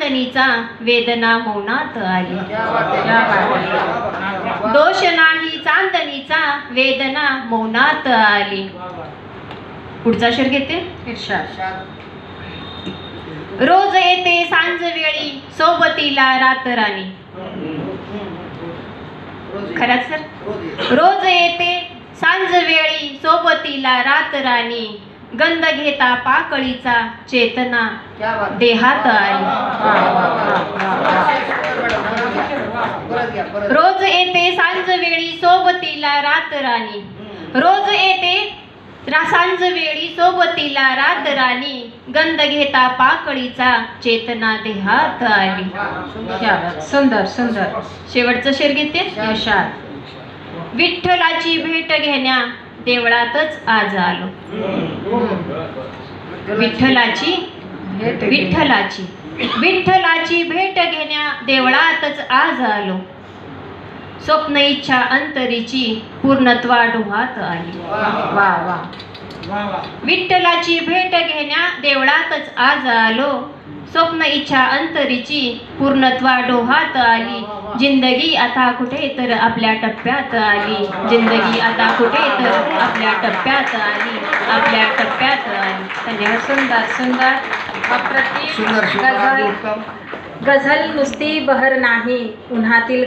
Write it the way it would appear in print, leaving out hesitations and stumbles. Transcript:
चांदणीचा वेदना मौनात आली. दोष नाही चांदणीचा वेदना मौनात आली. पुढचा शेर घेते. रोज येते सांज वेळी सोबतीला रात राणी. खरंच सर. रोज येते सांज वेळी सोबतीला रात राणी. गंध घेता पाकळीचा चेतना देहात आली. रोज येते सांज वेळी सोबतीला रात राणी. रोज येते सांज वेळी सोबतीला रात राणी. गंध घेता पाकळीचा चेतना देहात आली. सुंदर सुंदर. शेवटचं शेर घेते. विठ्ठलाची भेट घेण्या देवळातच आज आलो. विठ्ठलाची विठ्ठलाची विठ्ठलाची भेट घेण्या देवळातच आज आलो. स्वप्न इच्छा अंतरीची पूर्णत्वा डोहात आली. वा वा. विठ्ठलाची भेट घेण्या देवळातच आज आलो. स्वप्न इच्छा अंतरीची पूर्णत्वा डोहात आली. जिंदगी आता कुठे तर आपल्या टप्प्यात आली. जिंदगी आता कुठे तर आपल्या टप्प्यात आली. आपल्या टप्प्यात आली. धन्यवाद. सुंदर सुंदर. अप्रतिम गझल. गझल नुसती बहर नाही, उन्हातील